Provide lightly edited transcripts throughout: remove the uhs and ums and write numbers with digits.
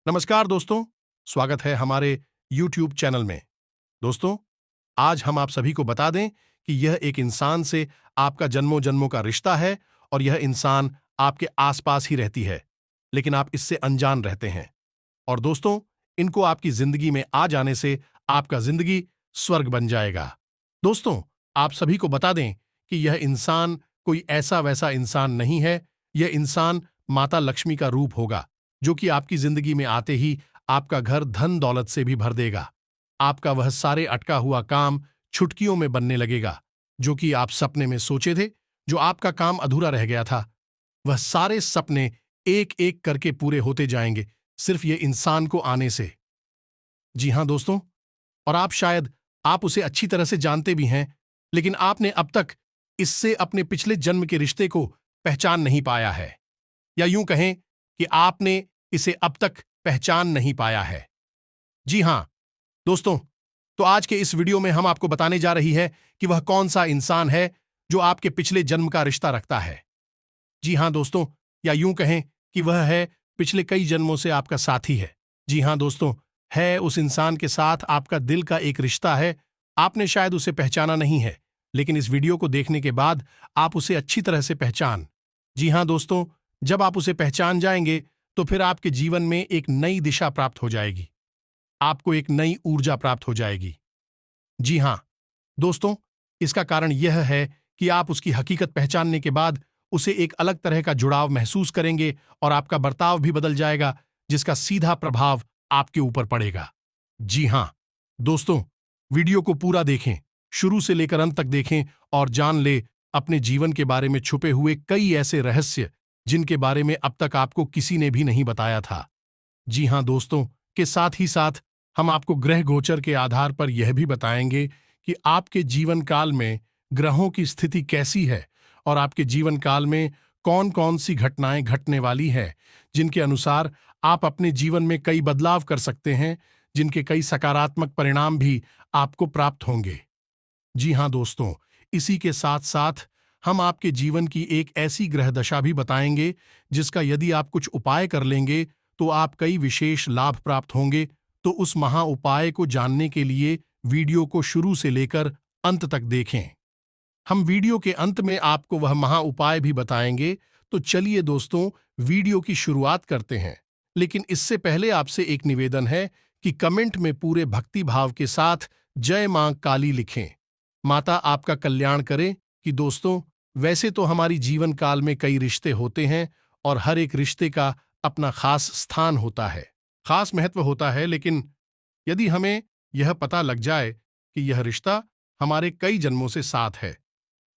नमस्कार दोस्तों, स्वागत है हमारे YouTube चैनल में। दोस्तों, आज हम आप सभी को बता दें कि यह एक इंसान से आपका जन्मों जन्मों का रिश्ता है और यह इंसान आपके आसपास ही रहती है, लेकिन आप इससे अनजान रहते हैं। और दोस्तों, इनको आपकी जिंदगी में आ जाने से आपका जिंदगी स्वर्ग बन जाएगा। दोस्तों, आप सभी को बता दें कि यह इंसान कोई ऐसा वैसा इंसान नहीं है। यह इंसान माता लक्ष्मी का रूप होगा, जो कि आपकी जिंदगी में आते ही आपका घर धन दौलत से भी भर देगा। आपका वह सारे अटका हुआ काम छुटकियों में बनने लगेगा, जो कि आप सपने में सोचे थे, जो आपका काम अधूरा रह गया था। वह सारे सपने एक एक करके पूरे होते जाएंगे, सिर्फ ये इंसान को आने से। जी हां दोस्तों, और आप उसे अच्छी तरह से जानते भी हैं, लेकिन आपने अब तक इससे अपने पिछले जन्म के रिश्ते को पहचान नहीं पाया है, या यूं कहें कि आपने इसे अब तक पहचान नहीं पाया है। जी हां दोस्तों, तो आज के इस वीडियो में हम आपको बताने जा रही है कि वह कौन सा इंसान है जो आपके पिछले जन्म का रिश्ता रखता है। जी हां दोस्तों, या यूं कहें कि वह है पिछले कई जन्मों से आपका साथी है। जी हां दोस्तों, है उस इंसान के साथ आपका दिल का एक रिश्ता है। आपने शायद उसे पहचाना नहीं है, लेकिन इस वीडियो को देखने के बाद आप उसे अच्छी तरह से पहचान। जी हां दोस्तों, जब आप उसे पहचान जाएंगे तो फिर आपके जीवन में एक नई दिशा प्राप्त हो जाएगी, आपको एक नई ऊर्जा प्राप्त हो जाएगी। जी हां दोस्तों, इसका कारण यह है कि आप उसकी हकीकत पहचानने के बाद उसे एक अलग तरह का जुड़ाव महसूस करेंगे और आपका बर्ताव भी बदल जाएगा, जिसका सीधा प्रभाव आपके ऊपर पड़ेगा। जी हां दोस्तों, वीडियो को पूरा देखें, शुरू से लेकर अंत तक देखें और जान ले अपने जीवन के बारे में छुपे हुए कई ऐसे रहस्य जिनके बारे में अब तक आपको किसी ने भी नहीं बताया था। जी हां दोस्तों, के साथ ही साथ हम आपको ग्रह गोचर के आधार पर यह भी बताएंगे कि आपके जीवन काल में ग्रहों की स्थिति कैसी है और आपके जीवन काल में कौन कौन सी घटनाएं घटने वाली हैं, जिनके अनुसार आप अपने जीवन में कई बदलाव कर सकते हैं, जिनके कई सकारात्मक परिणाम भी आपको प्राप्त होंगे। जी हां दोस्तों, इसी के साथ साथ हम आपके जीवन की एक ऐसी ग्रह दशा भी बताएंगे जिसका यदि आप कुछ उपाय कर लेंगे तो आप कई विशेष लाभ प्राप्त होंगे। तो उस महा उपाय को जानने के लिए वीडियो को शुरू से लेकर अंत तक देखें। हम वीडियो के अंत में आपको वह महा उपाय भी बताएंगे। तो चलिए दोस्तों, वीडियो की शुरुआत करते हैं। लेकिन इससे पहले आपसे एक निवेदन है कि कमेंट में पूरे भक्ति भाव के साथ जय मां काली लिखें। माता आपका कल्याण करे। कि दोस्तों, वैसे तो हमारी जीवन काल में कई रिश्ते होते हैं और हर एक रिश्ते का अपना खास स्थान होता है, खास महत्व होता है, लेकिन यदि हमें यह पता लग जाए कि यह रिश्ता हमारे कई जन्मों से साथ है,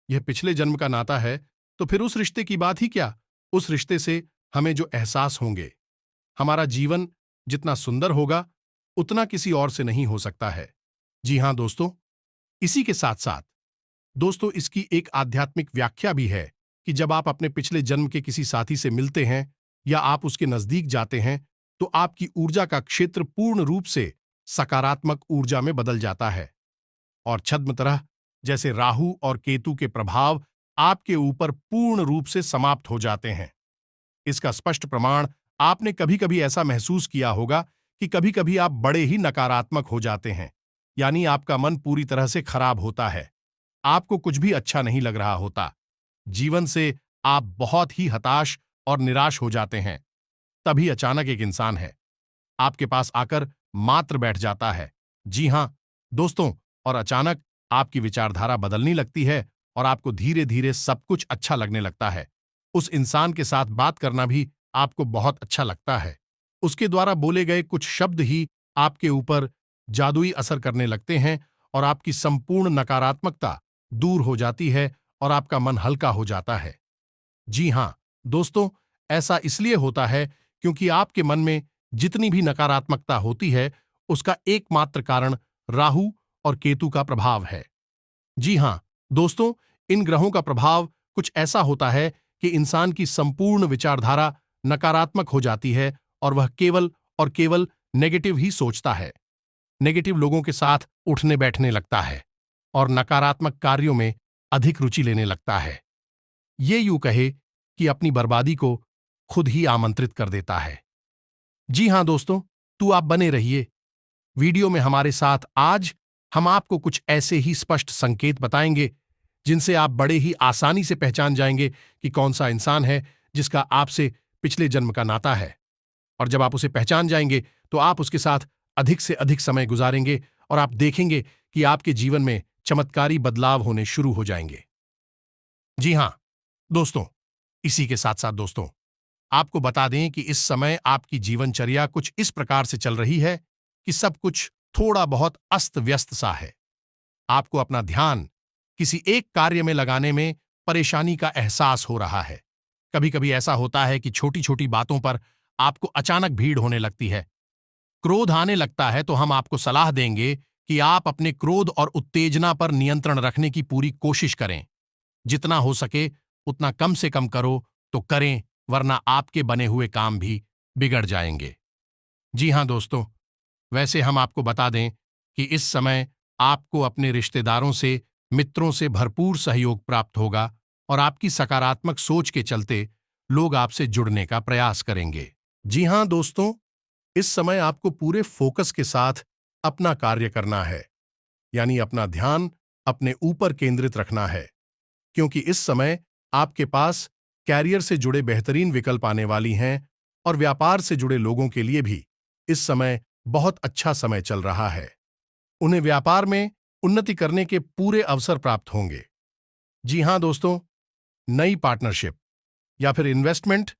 यह पिछले जन्म का नाता है, तो फिर उस रिश्ते की बात ही क्या। उस रिश्ते से हमें जो एहसास होंगे, हमारा जीवन जितना सुंदर होगा उतना किसी और से नहीं हो सकता है। जी हां दोस्तों, इसी के साथ साथ दोस्तों, इसकी एक आध्यात्मिक व्याख्या भी है कि जब आप अपने पिछले जन्म के किसी साथी से मिलते हैं या आप उसके नजदीक जाते हैं, तो आपकी ऊर्जा का क्षेत्र पूर्ण रूप से सकारात्मक ऊर्जा में बदल जाता है और छद्म तरह जैसे राहु और केतु के प्रभाव आपके ऊपर पूर्ण रूप से समाप्त हो जाते हैं। इसका स्पष्ट प्रमाण आपने कभी कभी ऐसा महसूस किया होगा कि कभी कभी आप बड़े ही नकारात्मक हो जाते हैं, यानी आपका मन पूरी तरह से खराब होता है, आपको कुछ भी अच्छा नहीं लग रहा होता, जीवन से आप बहुत ही हताश और निराश हो जाते हैं। तभी अचानक एक इंसान है आपके पास आकर मात्र बैठ जाता है। जी हां दोस्तों, और अचानक आपकी विचारधारा बदलने लगती है और आपको धीरे धीरे सब कुछ अच्छा लगने लगता है। उस इंसान के साथ बात करना भी आपको बहुत अच्छा लगता है। उसके द्वारा बोले गए कुछ शब्द ही आपके ऊपर जादुई असर करने लगते हैं और आपकी संपूर्ण नकारात्मकता दूर हो जाती है और आपका मन हल्का हो जाता है। जी हां दोस्तों, ऐसा इसलिए होता है क्योंकि आपके मन में जितनी भी नकारात्मकता होती है, उसका एकमात्र कारण राहु और केतु का प्रभाव है। जी हां दोस्तों, इन ग्रहों का प्रभाव कुछ ऐसा होता है कि इंसान की संपूर्ण विचारधारा नकारात्मक हो जाती है और वह केवल और केवल नेगेटिव ही सोचता है, नेगेटिव लोगों के साथ उठने बैठने लगता है और नकारात्मक कार्यों में अधिक रुचि लेने लगता है। ये यूं कहे कि अपनी बर्बादी को खुद ही आमंत्रित कर देता है। जी हां दोस्तों, तू आप बने रहिए वीडियो में हमारे साथ। आज हम आपको कुछ ऐसे ही स्पष्ट संकेत बताएंगे जिनसे आप बड़े ही आसानी से पहचान जाएंगे कि कौन सा इंसान है जिसका आपसे पिछले जन्म का नाता है। और जब आप उसे पहचान जाएंगे तो आप उसके साथ अधिक से अधिक समय गुजारेंगे और आप देखेंगे कि आपके जीवन में चमत्कारी बदलाव होने शुरू हो जाएंगे। जी हां दोस्तों, इसी के साथ साथ दोस्तों, आपको बता दें कि इस समय आपकी जीवनचर्या कुछ इस प्रकार से चल रही है कि सब कुछ थोड़ा बहुत अस्त व्यस्त सा है। आपको अपना ध्यान किसी एक कार्य में लगाने में परेशानी का एहसास हो रहा है। कभी कभी ऐसा होता है कि छोटी छोटी बातों पर आपको अचानक भीड़ होने लगती है। क्रोध आने लगता है तो हम आपको सलाह देंगे कि आप अपने क्रोध और उत्तेजना पर नियंत्रण रखने की पूरी कोशिश करें। जितना हो सके उतना कम से कम करो तो करें, वरना आपके बने हुए काम भी बिगड़ जाएंगे। जी हां दोस्तों, वैसे हम आपको बता दें कि इस समय आपको अपने रिश्तेदारों से, मित्रों से भरपूर सहयोग प्राप्त होगा और आपकी सकारात्मक सोच के चलते लोग आपसे जुड़ने का प्रयास करेंगे। जी हां दोस्तों, इस समय आपको पूरे फोकस के साथ अपना कार्य करना है, यानी अपना ध्यान अपने ऊपर केंद्रित रखना है, क्योंकि इस समय आपके पास कैरियर से जुड़े बेहतरीन विकल्प आने वाली हैं और व्यापार से जुड़े लोगों के लिए भी इस समय बहुत अच्छा समय चल रहा है। उन्हें व्यापार में उन्नति करने के पूरे अवसर प्राप्त होंगे। जी हां दोस्तों, नई पार्टनरशिप या फिर इन्वेस्टमेंट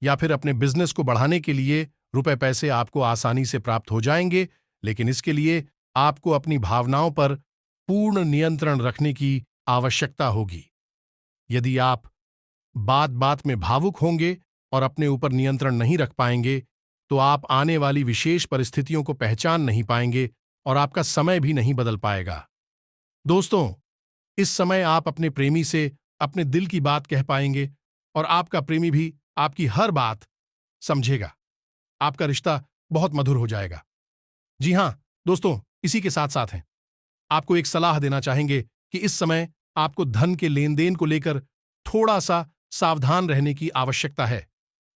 या फिर अपने बिजनेस को बढ़ाने के लिए रुपए पैसे आपको आसानी से प्राप्त हो जाएंगे, लेकिन इसके लिए आपको अपनी भावनाओं पर पूर्ण नियंत्रण रखने की आवश्यकता होगी। यदि आप बात बात में भावुक होंगे और अपने ऊपर नियंत्रण नहीं रख पाएंगे, तो आप आने वाली विशेष परिस्थितियों को पहचान नहीं पाएंगे और आपका समय भी नहीं बदल पाएगा। दोस्तों, इस समय आप अपने प्रेमी से अपने दिल की बात कह पाएंगे और आपका प्रेमी भी आपकी हर बात समझेगा। आपका रिश्ता बहुत मधुर हो जाएगा। जी हां दोस्तों, इसी के साथ साथ हैं आपको एक सलाह देना चाहेंगे कि इस समय आपको धन के लेन देन को लेकर थोड़ा सा सावधान रहने की आवश्यकता है,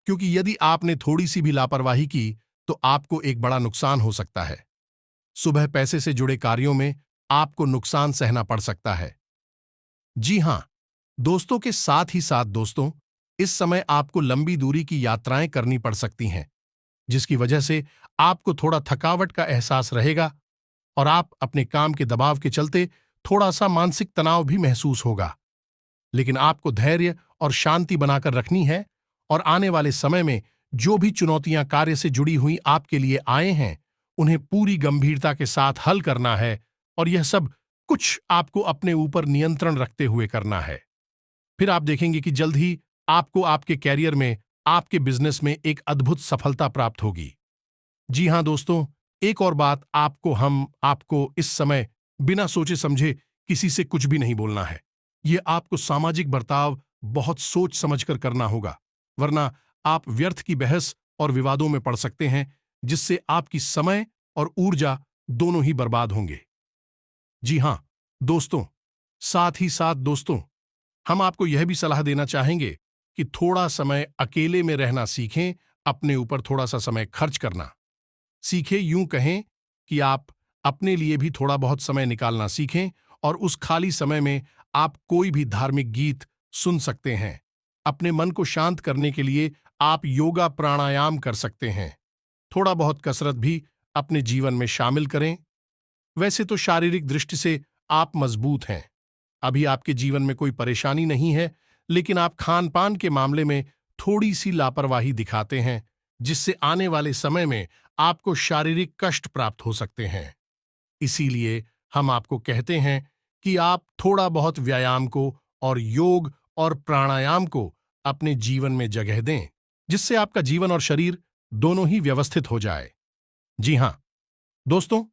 क्योंकि यदि आपने थोड़ी सी भी लापरवाही की तो आपको एक बड़ा नुकसान हो सकता है। सुबह पैसे से जुड़े कार्यों में आपको नुकसान सहना पड़ सकता है। जी हां दोस्तों, के साथ ही साथ दोस्तों, इस समय आपको लंबी दूरी की यात्राएं करनी पड़ सकती हैं, जिसकी वजह से आपको थोड़ा थकावट का एहसास रहेगा और आप अपने काम के दबाव के चलते थोड़ा सा मानसिक तनाव भी महसूस होगा। लेकिन आपको धैर्य और शांति बनाकर रखनी है और आने वाले समय में जो भी चुनौतियां कार्य से जुड़ी हुई आपके लिए आए हैं, उन्हें पूरी गंभीरता के साथ हल करना है और यह सब कुछ आपको अपने ऊपर नियंत्रण रखते हुए करना है। फिर आप देखेंगे कि जल्द ही आपको आपके कैरियर में, आपके बिजनेस में एक अद्भुत सफलता प्राप्त होगी। जी हां दोस्तों, एक और बात हम आपको इस समय बिना सोचे समझे किसी से कुछ भी नहीं बोलना है। ये आपको सामाजिक बर्ताव बहुत सोच समझकर करना होगा, वरना आप व्यर्थ की बहस और विवादों में पड़ सकते हैं, जिससे आपकी समय और ऊर्जा दोनों ही बर्बाद होंगे। जी हां दोस्तों, साथ ही साथ दोस्तों, हम आपको यह भी सलाह देना चाहेंगे कि थोड़ा समय अकेले में रहना सीखें, अपने ऊपर थोड़ा सा समय खर्च करना सीखें। यूं कहें कि आप अपने लिए भी थोड़ा बहुत समय निकालना सीखें और उस खाली समय में आप कोई भी धार्मिक गीत सुन सकते हैं। अपने मन को शांत करने के लिए आप योगा प्राणायाम कर सकते हैं। थोड़ा बहुत कसरत भी अपने जीवन में शामिल करें। वैसे तो शारीरिक दृष्टि से आप मजबूत हैं, अभी आपके जीवन में कोई परेशानी नहीं है, लेकिन आप खान पान के मामले में थोड़ी सी लापरवाही दिखाते हैं, जिससे आने वाले समय में आपको शारीरिक कष्ट प्राप्त हो सकते हैं। इसीलिए हम आपको कहते हैं कि आप थोड़ा बहुत व्यायाम को और योग और प्राणायाम को अपने जीवन में जगह दें, जिससे आपका जीवन और शरीर दोनों ही व्यवस्थित हो जाए। जी हां दोस्तों,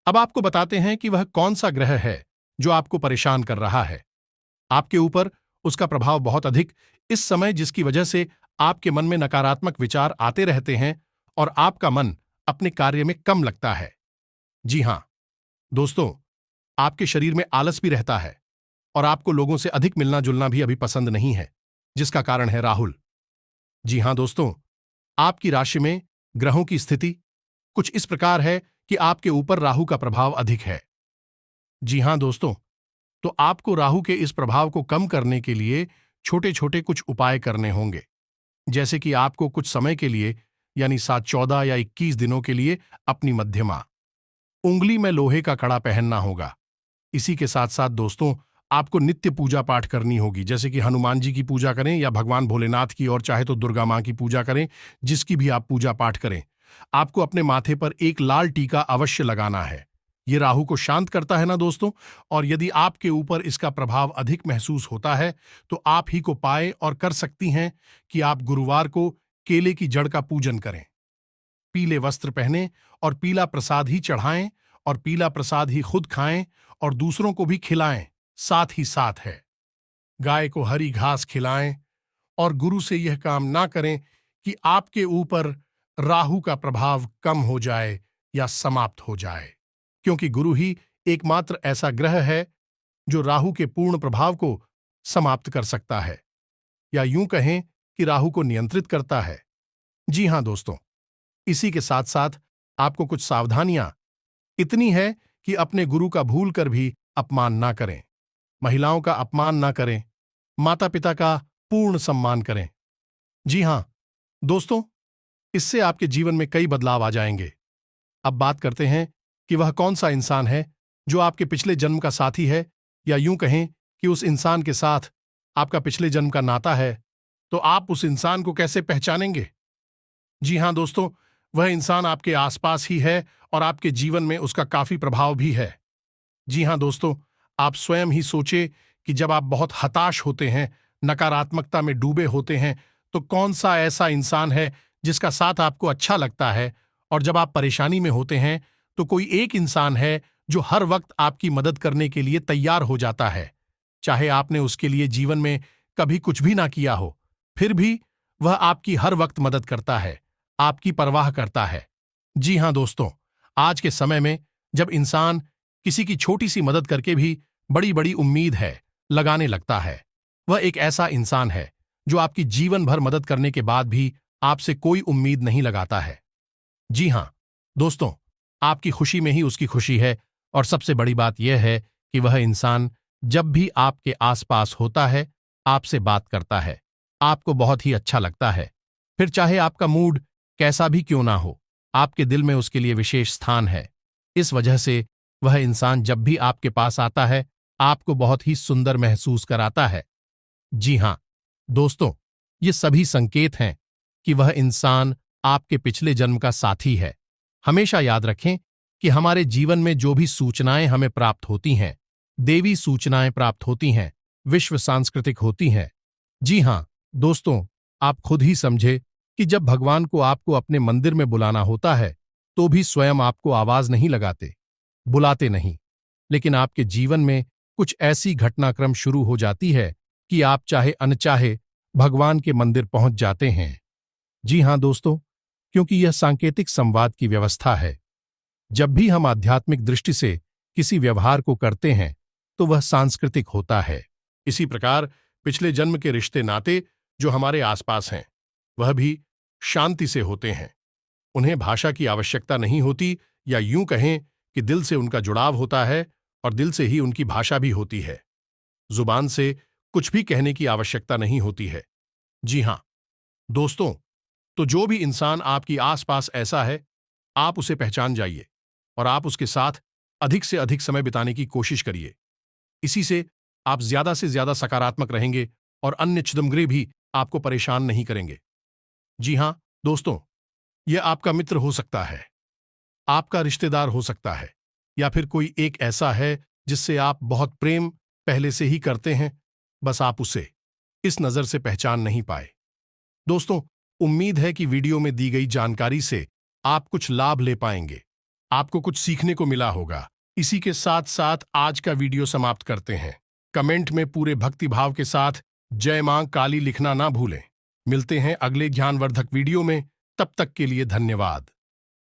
अब आपको बताते हैं कि वह कौन सा ग्रह है जो आपको परेशान कर रहा है। आपके ऊपर उसका प्रभाव बहुत अधिक इस समय, जिसकी वजह से आपके मन में नकारात्मक विचार आते रहते हैं और आपका मन अपने कार्य में कम लगता है। जी हां दोस्तों, आपके शरीर में आलस भी रहता है और आपको लोगों से अधिक मिलना जुलना भी अभी पसंद नहीं है, जिसका कारण है राहुल। जी हां दोस्तों, आपकी राशि में ग्रहों की स्थिति कुछ इस प्रकार है कि आपके ऊपर राहु का प्रभाव अधिक है। जी हां दोस्तों, तो आपको राहु के इस प्रभाव को कम करने के लिए छोटे छोटे कुछ उपाय करने होंगे। जैसे कि आपको कुछ समय के लिए यानी 7, 14 या 21 दिनों के लिए अपनी मध्यमा उंगली में लोहे का कड़ा पहनना होगा। इसी के साथ साथ दोस्तों, आपको नित्य पूजा पाठ करनी होगी, जैसे कि हनुमान जी की पूजा करें या भगवान भोलेनाथ की, और चाहे तो दुर्गा मां की पूजा करें, जिसकी भी आप पूजा पाठ करें। आपको अपने माथे पर एक लाल टीका अवश्य लगाना है। ये राहु को शांत करता है ना दोस्तों। और यदि आपके ऊपर इसका प्रभाव अधिक महसूस होता है तो आप ही को पाए और कर सकती हैं कि आप गुरुवार को केले की जड़ का पूजन करें, पीले वस्त्र पहनें और पीला प्रसाद ही चढ़ाएं, और पीला प्रसाद ही खुद खाएं और दूसरों को भी खिलाएं। साथ ही साथ है, गाय को हरी घास खिलाएं और गुरु से यह काम ना करें कि आपके ऊपर राहु का प्रभाव कम हो जाए या समाप्त हो जाए, क्योंकि गुरु ही एकमात्र ऐसा ग्रह है जो राहु के पूर्ण प्रभाव को समाप्त कर सकता है, या यूं कहें कि राहु को नियंत्रित करता है। जी हां दोस्तों, इसी के साथ साथ आपको कुछ सावधानियां इतनी है कि अपने गुरु का भूल कर भी अपमान ना करें, महिलाओं का अपमान ना करें, माता पिता का पूर्ण सम्मान करें। जी हां दोस्तों, इससे आपके जीवन में कई बदलाव आ जाएंगे। अब बात करते हैं कि वह कौन सा इंसान है जो आपके पिछले जन्म का साथी है, या यूं कहें कि उस इंसान के साथ आपका पिछले जन्म का नाता है। तो आप उस इंसान को कैसे पहचानेंगे? जी हां दोस्तों, वह इंसान आपके आसपास ही है और आपके जीवन में उसका काफी प्रभाव भी है। जी हां दोस्तों, आप स्वयं ही सोचे कि जब आप बहुत हताश होते हैं, नकारात्मकता में डूबे होते हैं, तो कौन सा ऐसा इंसान है जिसका साथ आपको अच्छा लगता है, और जब आप परेशानी में होते हैं तो कोई एक इंसान है जो हर वक्त आपकी मदद करने के लिए तैयार हो जाता है। चाहे आपने उसके लिए जीवन में कभी कुछ भी ना किया हो, फिर भी वह आपकी हर वक्त मदद करता है, आपकी परवाह करता है। जी हां दोस्तों, आज के समय में जब इंसान किसी की छोटी सी मदद करके भी बड़ी बड़ी उम्मीद है लगाने लगता है, वह एक ऐसा इंसान है जो आपकी जीवन भर मदद करने के बाद भी आपसे कोई उम्मीद नहीं लगाता है। जी हां दोस्तों, आपकी खुशी में ही उसकी खुशी है, और सबसे बड़ी बात यह है कि वह इंसान जब भी आपके आसपास होता है, आपसे बात करता है, आपको बहुत ही अच्छा लगता है। फिर चाहे आपका मूड कैसा भी क्यों ना हो, आपके दिल में उसके लिए विशेष स्थान है। इस वजह से वह इंसान जब भी आपके पास आता है, आपको बहुत ही सुंदर महसूस कराता है। जी हां दोस्तों, ये सभी संकेत हैं कि वह इंसान आपके पिछले जन्म का साथी है। हमेशा याद रखें कि हमारे जीवन में जो भी सूचनाएं हमें प्राप्त होती हैं, देवी सूचनाएं प्राप्त होती हैं, विश्व सांस्कृतिक होती हैं। जी हां दोस्तों, आप खुद ही समझे कि जब भगवान को आपको अपने मंदिर में बुलाना होता है, तो भी स्वयं आपको आवाज नहीं लगाते, बुलाते नहीं, लेकिन आपके जीवन में कुछ ऐसी घटनाक्रम शुरू हो जाती है कि आप चाहे अनचाहे भगवान के मंदिर पहुंच जाते हैं। जी हां दोस्तों, क्योंकि यह सांकेतिक संवाद की व्यवस्था है। जब भी हम आध्यात्मिक दृष्टि से किसी व्यवहार को करते हैं तो वह सांस्कृतिक होता है। इसी प्रकार पिछले जन्म के रिश्ते नाते जो हमारे आसपास हैं, वह भी शांति से होते हैं। उन्हें भाषा की आवश्यकता नहीं होती, या यूं कहें कि दिल से उनका जुड़ाव होता है, और दिल से ही उनकी भाषा भी होती है। जुबान से कुछ भी कहने की आवश्यकता नहीं होती है। जी हां दोस्तों, तो जो भी इंसान आपकी आसपास ऐसा है, आप उसे पहचान जाइए और आप उसके साथ अधिक से अधिक समय बिताने की कोशिश करिए। इसी से आप ज्यादा से ज्यादा सकारात्मक रहेंगे और अन्य छिदमगृह भी आपको परेशान नहीं करेंगे। जी हां दोस्तों, यह आपका मित्र हो सकता है, आपका रिश्तेदार हो सकता है, या फिर कोई एक ऐसा है जिससे आप बहुत प्रेम पहले से ही करते हैं, बस आप उसे इस नजर से पहचान नहीं पाए। दोस्तों, उम्मीद है कि वीडियो में दी गई जानकारी से आप कुछ लाभ ले पाएंगे, आपको कुछ सीखने को मिला होगा। इसी के साथ साथ आज का वीडियो समाप्त करते हैं। कमेंट में पूरे भक्तिभाव के साथ जय मां काली लिखना ना भूलें। मिलते हैं अगले ज्ञानवर्धक वीडियो में, तब तक के लिए धन्यवाद।